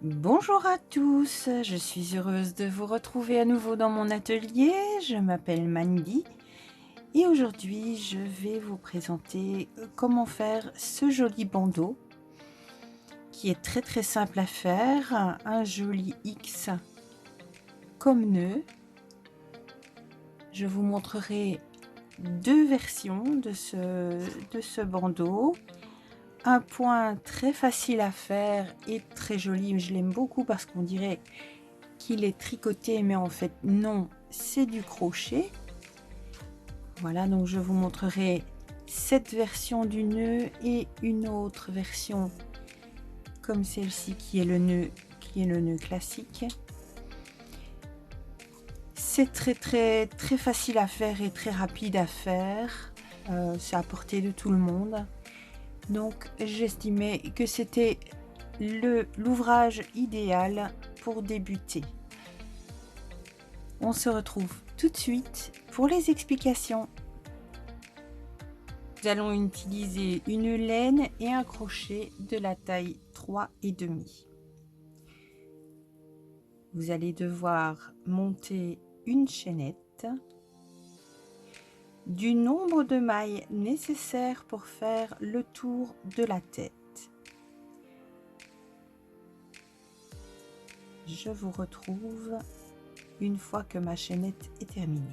Bonjour à tous, je suis heureuse de vous retrouver à nouveau dans mon atelier. Je m'appelle Mandy et aujourd'hui je vais vous présenter comment faire ce joli bandeau qui est très simple à faire, un joli X comme nœud. Je vous montrerai deux versions de ce bandeau. Un point très facile à faire et très joli, je l'aime beaucoup parce qu'on dirait qu'il est tricoté, mais en fait non, c'est du crochet. Voilà, donc je vous montrerai cette version du nœud et une autre version comme celle-ci qui est le nœud classique. C'est très facile à faire et très rapide à faire. C'est à portée de tout le monde. Donc j'estimais que c'était l'ouvrage idéal pour débuter. On se retrouve tout de suite pour les explications. Nous allons utiliser une laine et un crochet de la taille 3,5. Vous allez devoir monter une chaînette du nombre de mailles nécessaires pour faire le tour de la tête. Je vous retrouve une fois que ma chaînette est terminée.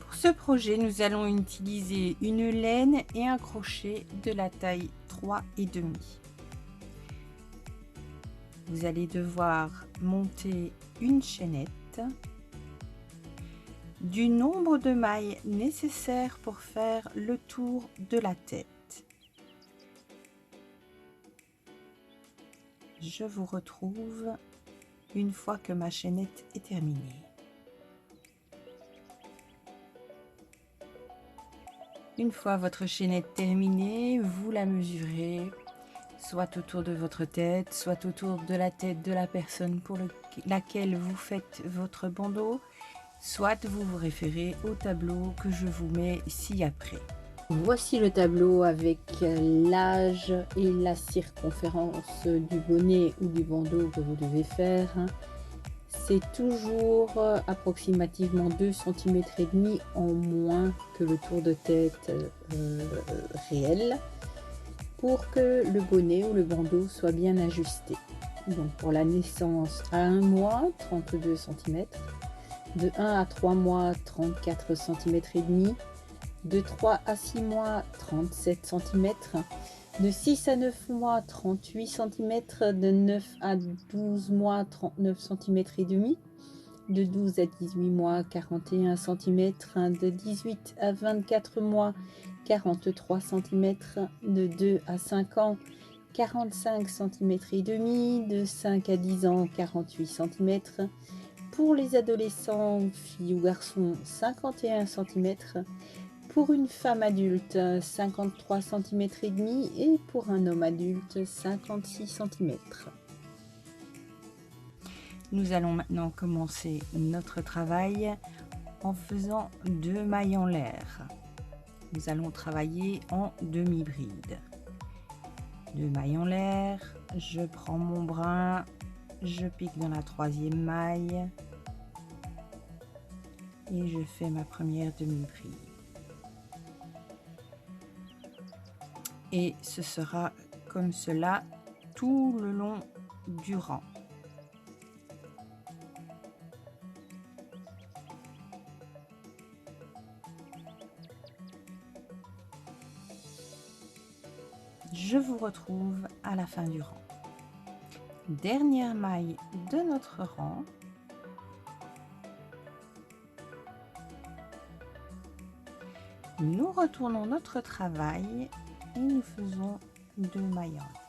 Pour ce projet, nous allons utiliser une laine et un crochet de la taille 3,5. Vous allez devoir monter une chaînette du nombre de mailles nécessaires pour faire le tour de la tête. Je vous retrouve une fois que ma chaînette est terminée. Une fois votre chaînette terminée, vous la mesurez soit autour de votre tête, soit autour de la tête de la personne pour laquelle vous faites votre bandeau, soit vous vous référez au tableau que je vous mets ci-après. Voici le tableau avec l'âge et la circonférence du bonnet ou du bandeau que vous devez faire. C'est toujours approximativement 2,5 cm en moins que le tour de tête réel pour que le bonnet ou le bandeau soit bien ajusté. Donc pour la naissance à 1 mois, 32 cm, de 1 à 3 mois, 34 cm et demi, De 3 à 6 mois, 37 cm. De 6 à 9 mois, 38 cm. De 9 à 12 mois, 39 cm et demi. De 12 à 18 mois, 41 cm. De 18 à 24 mois, 43 cm. De 2 à 5 ans, 45 cm et demi. De 5 à 10 ans, 48 cm. Pour les adolescents, filles ou garçons, 51 cm. Pour une femme adulte, 53 cm et demi, et pour un homme adulte, 56 cm. Nous allons maintenant commencer notre travail en faisant 2 mailles en l'air. Nous allons travailler en demi-bride. 2 mailles en l'air, je prends mon brin, je pique dans la 3e maille et je fais ma première demi-bride. Et ce sera comme cela tout le long du rang. Je vous retrouve à la fin du rang. Dernière maille de notre rang. Nous retournons notre travail et nous faisons 2 mailles en l'air.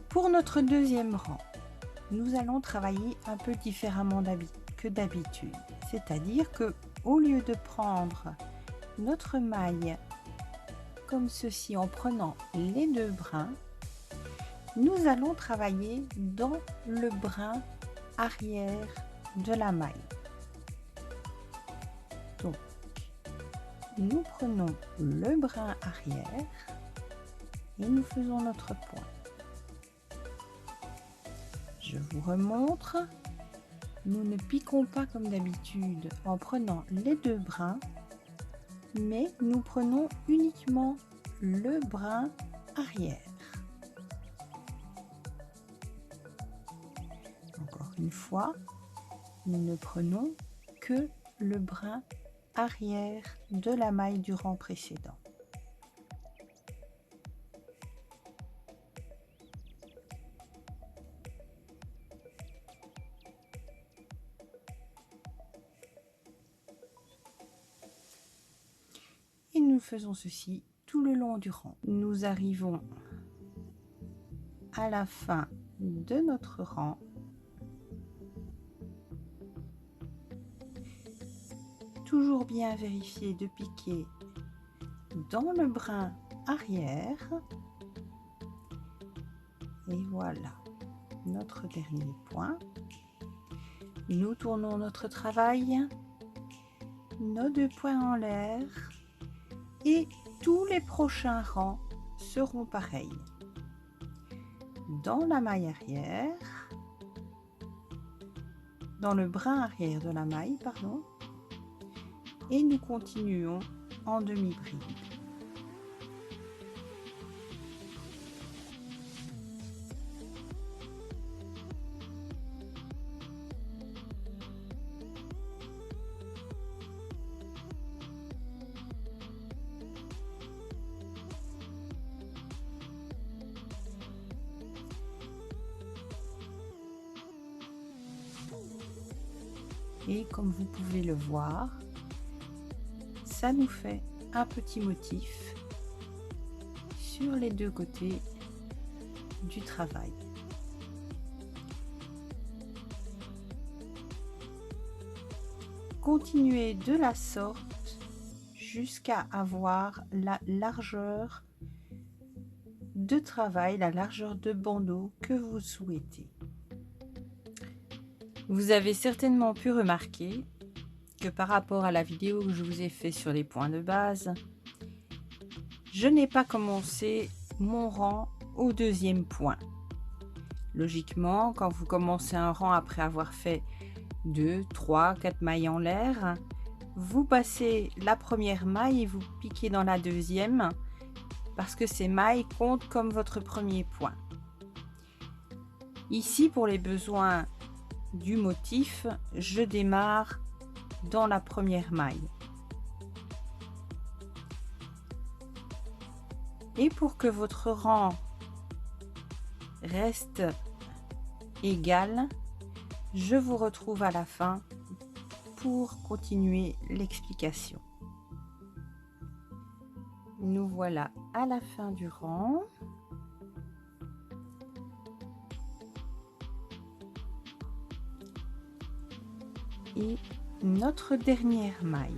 Pour notre deuxième rang, nous allons travailler un peu différemment que d'habitude. C'est-à-dire que au lieu de prendre notre maille comme ceci en prenant les 2 brins, nous allons travailler dans le brin arrière de la maille. Donc, nous prenons le brin arrière et nous faisons notre point. Je vous remontre. Nous ne piquons pas comme d'habitude en prenant les 2 brins, mais nous prenons uniquement le brin arrière. Encore une fois, nous ne prenons que le brin arrière de la maille du rang précédent. Et nous faisons ceci tout le long du rang. Nous arrivons à la fin de notre rang. Toujours bien vérifier de piquer dans le brin arrière. Et voilà notre dernier point. Nous tournons notre travail, nos 2 points en l'air et tous les prochains rangs seront pareils. Dans la maille arrière, dans le brin arrière de la maille, pardon, et nous continuons en demi-bride. Et comme vous pouvez le voir, ça nous fait un petit motif sur les 2 côtés du travail. Continuez de la sorte jusqu'à avoir la largeur de travail, la largeur de bandeau que vous souhaitez. Vous avez certainement pu remarquer que par rapport à la vidéo que je vous ai fait sur les points de base, je n'ai pas commencé mon rang au 2e point. Logiquement, quand vous commencez un rang après avoir fait 2, 3, 4 mailles en l'air, vous passez la première maille et vous piquez dans la 2e parce que ces mailles comptent comme votre premier point. Ici, pour les besoins du motif, je démarre dans la première maille. Et pour que votre rang reste égal, je vous retrouve à la fin pour continuer l'explication. Nous voilà à la fin du rang. Et notre dernière maille.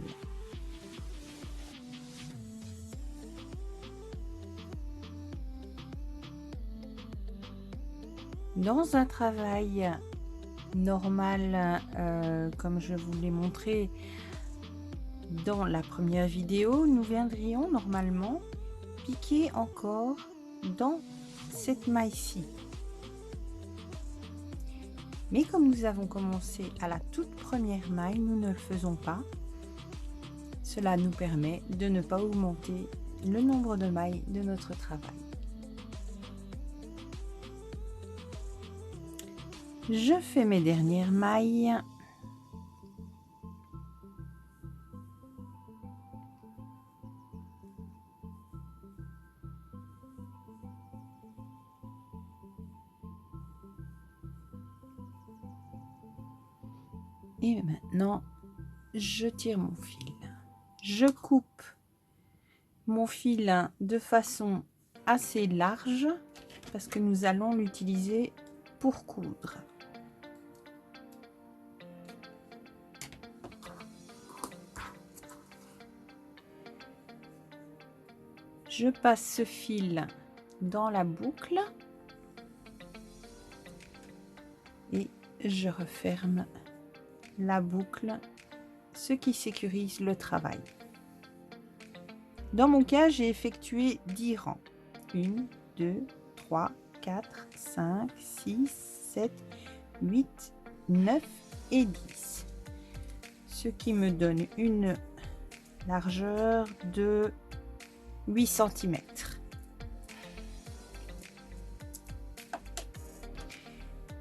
Dans un travail normal, comme je vous l'ai montré dans la première vidéo, nous viendrions normalement piquer encore dans cette maille-ci. Mais comme nous avons commencé à la toute première maille, nous ne le faisons pas. Cela nous permet de ne pas augmenter le nombre de mailles de notre travail. Je fais mes dernières mailles. Et maintenant, je tire mon fil. Je coupe mon fil de façon assez large parce que nous allons l'utiliser pour coudre. Je passe ce fil dans la boucle et je referme la boucle, ce qui sécurise le travail. Dans mon cas, j'ai effectué 10 rangs. 1, 2, 3, 4, 5, 6, 7, 8, 9 et 10. Ce qui me donne une largeur de 8 cm.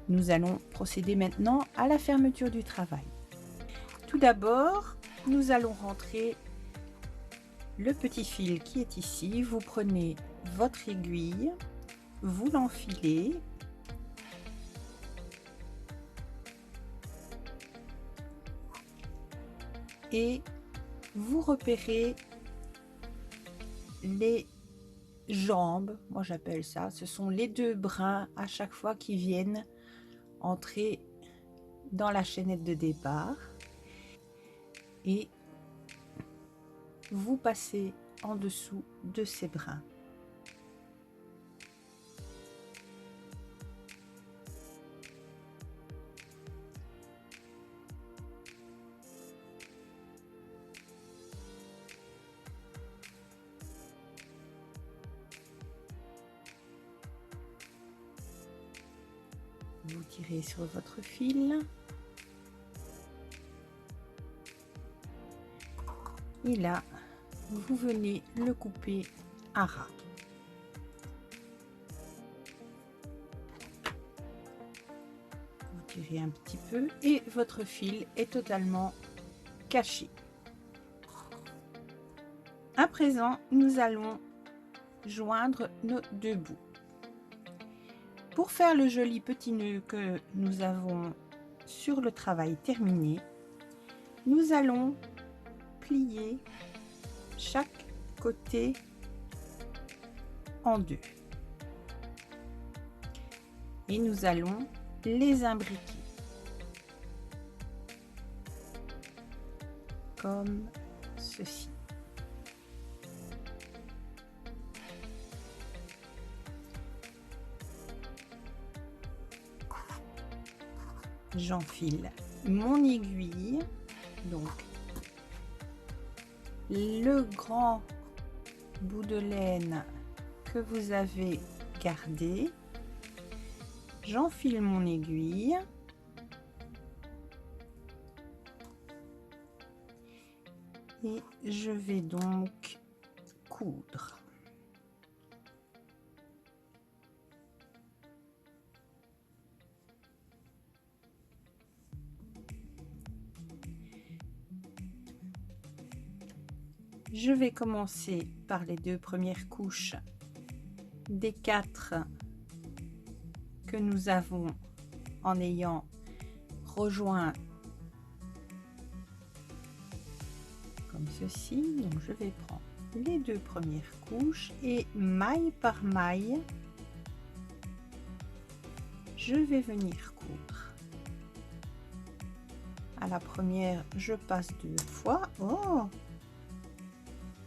Nous allons procéder maintenant à la fermeture du travail. Tout d'abord, nous allons rentrer le petit fil qui est ici. Vous prenez votre aiguille, vous l'enfilez et vous repérez les jambes, moi j'appelle ça, ce sont les deux brins à chaque fois qui viennent entrer dans la chaînette de départ et vous passez en dessous de ces brins. Vous tirez sur votre fil et là vous venez le couper à ras. Vous tirez un petit peu et votre fil est totalement caché. À présent, nous allons joindre nos deux bouts. Pour faire le joli petit nœud que nous avons sur le travail terminé, nous allons plier chaque côté en deux et nous allons les imbriquer comme ceci. J'enfile mon aiguille, donc le grand bout de laine que vous avez gardé, j'enfile mon aiguille et je vais donc coudre. Je vais commencer par les 2 premières couches des 4 que nous avons en ayant rejoint comme ceci. Donc je vais prendre les 2 premières couches et maille par maille, je vais venir coudre. À la première, je passe 2 fois. Oh!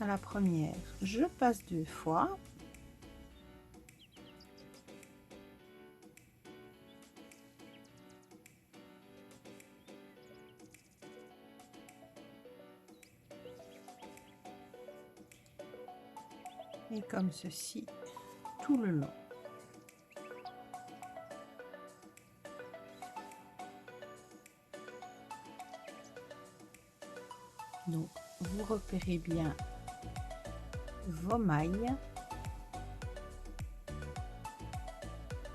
À la première, je passe 2 fois. Et comme ceci, tout le long. Donc, vous repérez bien vos mailles,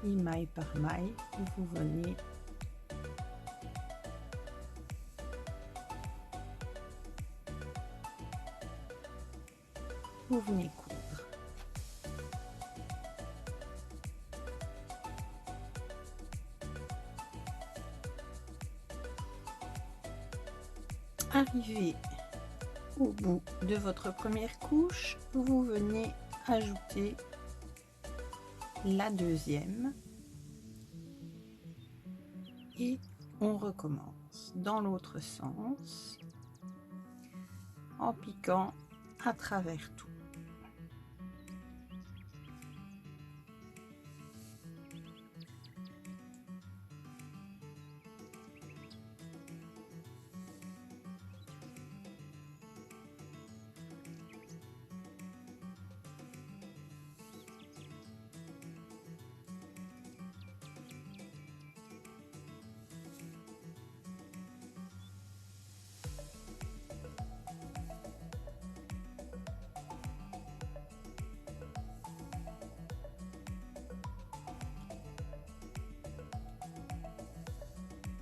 et maille par maille, vous venez coudre. Arrivé au bout de votre première couche, vous venez ajouter la deuxième et on recommence dans l'autre sens en piquant à travers tout.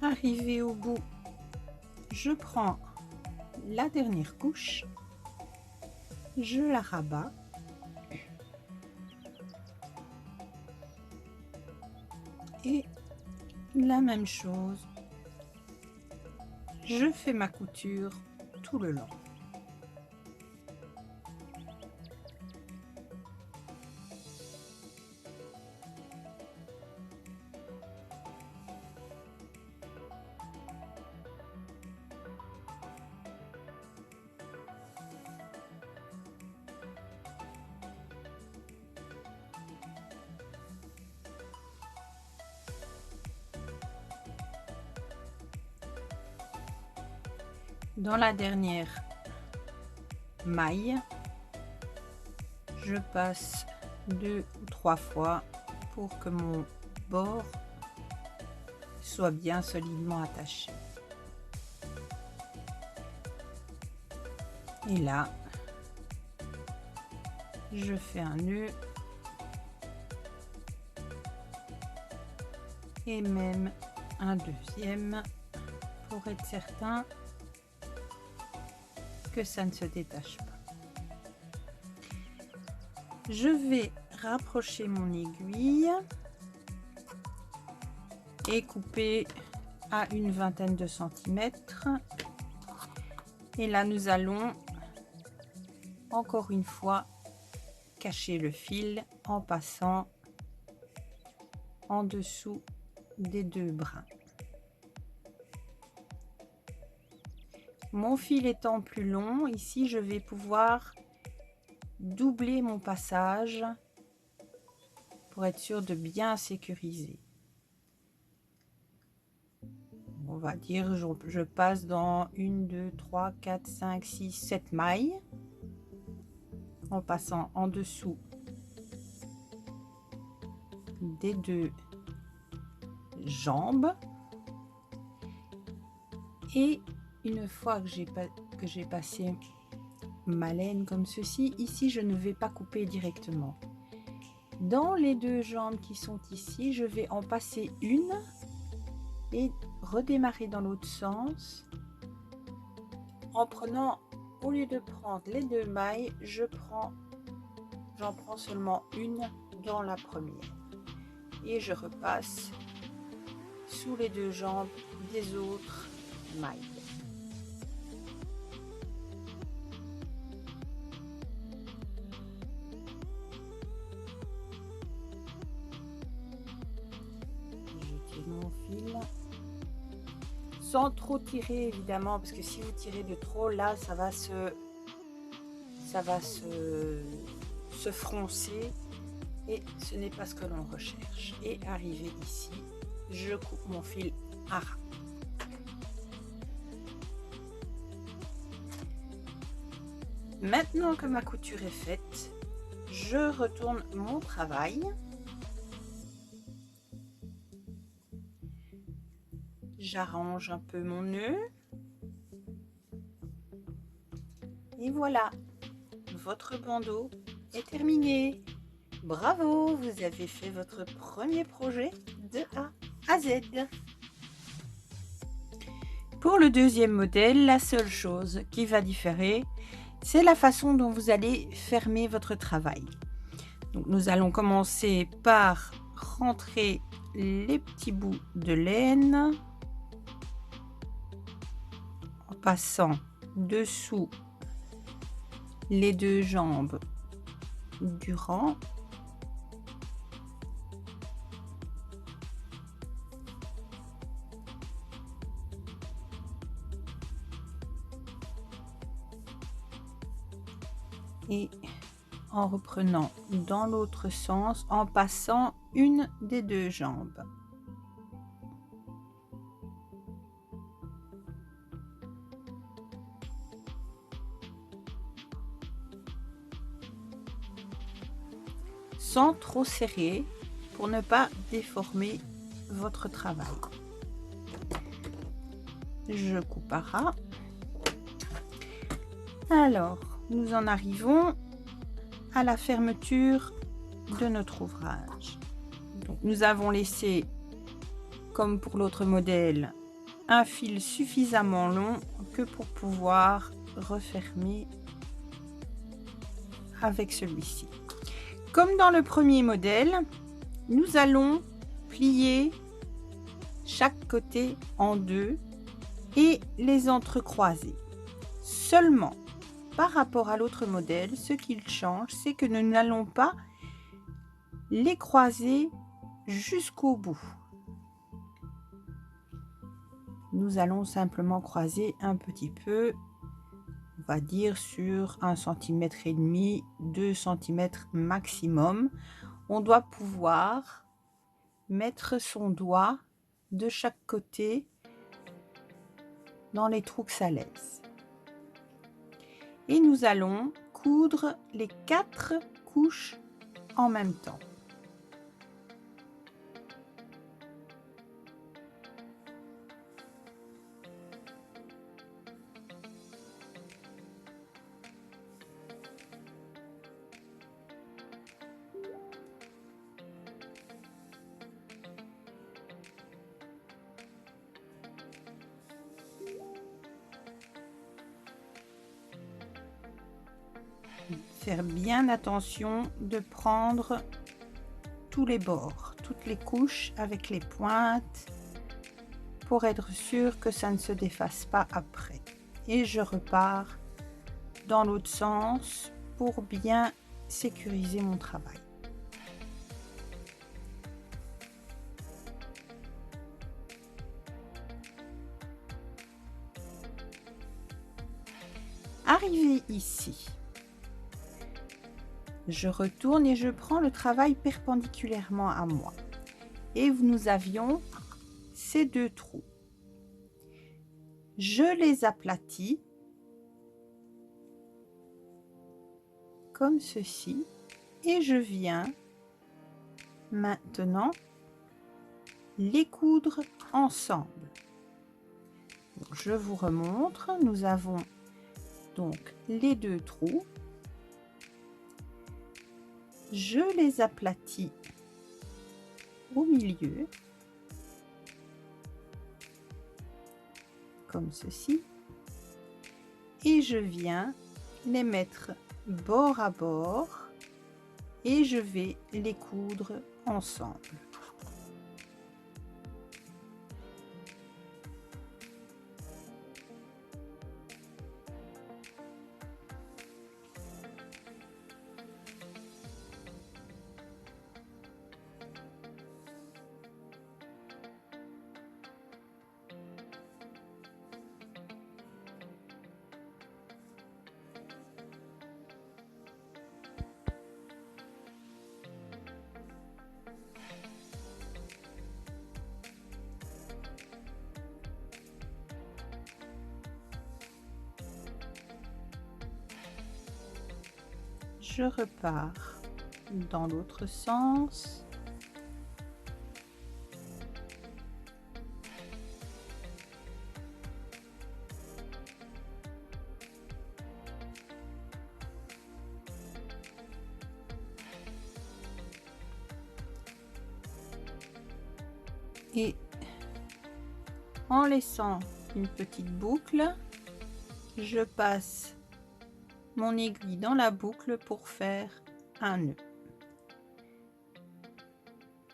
Arrivé au bout, je prends la dernière couche, je la rabats et la même chose, je fais ma couture tout le long. Dans la dernière maille, je passe 2 ou 3 fois pour que mon bord soit bien solidement attaché. Et là, je fais un nœud et même un deuxième pour être certain que ça ne se détache pas. Je vais rapprocher mon aiguille et couper à une vingtaine de centimètres. Et là, nous allons encore une fois cacher le fil en passant en dessous des 2 brins. Mon fil étant plus long, ici je vais pouvoir doubler mon passage pour être sûr de bien sécuriser. On va dire je passe dans 1, 2, 3, 4, 5, 6, 7 mailles en passant en dessous des 2 jambes et une fois que j'ai passé ma laine comme ceci, ici je ne vais pas couper directement. Dans les 2 jambes qui sont ici, je vais en passer une et redémarrer dans l'autre sens en prenant au lieu de prendre les 2 mailles, j'en prends seulement une dans la première et je repasse sous les 2 jambes des autres mailles. Je tire mon fil sans trop tirer évidemment, parce que si vous tirez de trop, là ça va se froncer et ce n'est pas ce que l'on recherche. Et arrivé ici, je coupe mon fil à ras. Maintenant que ma couture est faite, je retourne mon travail. J'arrange un peu mon nœud. Et voilà, votre bandeau est terminé. Bravo, vous avez fait votre premier projet de A à Z. Pour le deuxième modèle, la seule chose qui va différer, c'est la façon dont vous allez fermer votre travail. Donc, nous allons commencer par rentrer les petits bouts de laine en passant dessous les 2 jambes du rang. Et en reprenant dans l'autre sens en passant une des 2 jambes. Sans trop serrer pour ne pas déformer votre travail. Je coupe à ras. Alors, nous en arrivons à la fermeture de notre ouvrage. Donc, nous avons laissé, comme pour l'autre modèle, un fil suffisamment long que pour pouvoir refermer avec celui-ci. Comme dans le premier modèle, nous allons plier chaque côté en 2 et les entrecroiser. Seulement, par rapport à l'autre modèle, ce qu'il change, c'est que nous n'allons pas les croiser jusqu'au bout. Nous allons simplement croiser un petit peu, on va dire sur 1,5 cm, 2 cm maximum. On doit pouvoir mettre son doigt de chaque côté dans les trous que ça laisse. Et nous allons coudre les 4 couches en même temps. Faire bien attention de prendre tous les bords, toutes les couches avec les pointes pour être sûr que ça ne se défasse pas après. Et je repars dans l'autre sens pour bien sécuriser mon travail. Arrivé ici, je retourne et je prends le travail perpendiculairement à moi. Et nous avions ces 2 trous. Je les aplatis comme ceci et je viens maintenant les coudre ensemble. Donc, je vous remontre, nous avons donc les 2 trous. Je les aplatis au milieu, comme ceci, et je viens les mettre bord à bord et je vais les coudre ensemble. Je repars dans l'autre sens. Et en laissant une petite boucle, je passe mon aiguille dans la boucle pour faire un nœud.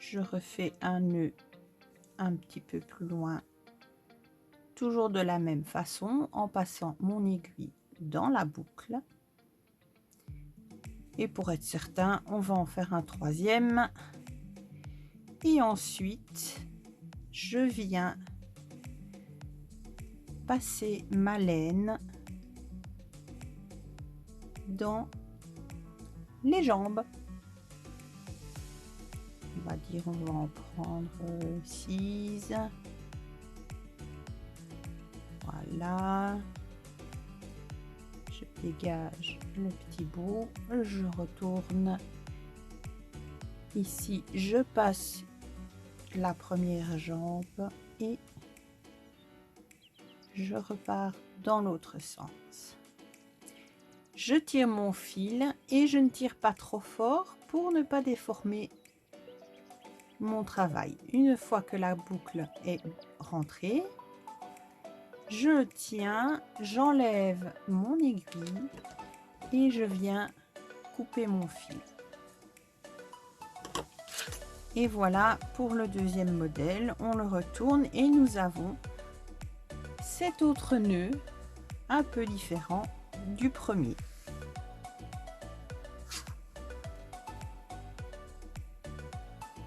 Je refais un nœud un petit peu plus loin, toujours de la même façon, en passant mon aiguille dans la boucle. Et pour être certain, on va en faire un troisième. Et ensuite, je viens passer ma laine dans les jambes. On va dire, on va en prendre 6. Voilà. Je dégage le petit bout. Je retourne. Ici, je passe la première jambe et je repars dans l'autre sens. Je tire mon fil et je ne tire pas trop fort pour ne pas déformer mon travail. Une fois que la boucle est rentrée, je tiens, j'enlève mon aiguille et je viens couper mon fil. Et voilà pour le deuxième modèle. On le retourne et nous avons cet autre nœud un peu différent du premier.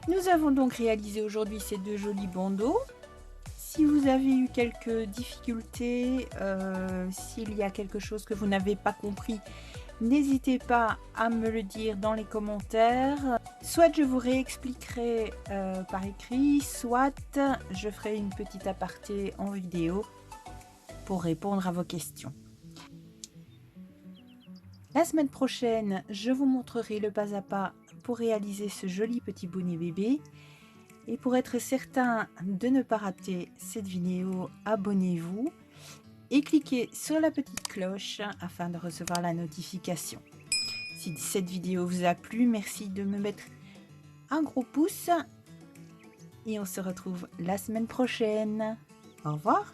Nous avons donc réalisé aujourd'hui ces deux jolis bandeaux. Si vous avez eu quelques difficultés, s'il y a quelque chose que vous n'avez pas compris, n'hésitez pas à me le dire dans les commentaires. Soit je vous réexpliquerai par écrit, soit je ferai une petite aparté en vidéo pour répondre à vos questions. La semaine prochaine, je vous montrerai le pas à pas pour réaliser ce joli petit bonnet bébé. Et pour être certain de ne pas rater cette vidéo, abonnez-vous et cliquez sur la petite cloche afin de recevoir la notification. Si cette vidéo vous a plu, merci de me mettre un gros pouce et on se retrouve la semaine prochaine. Au revoir.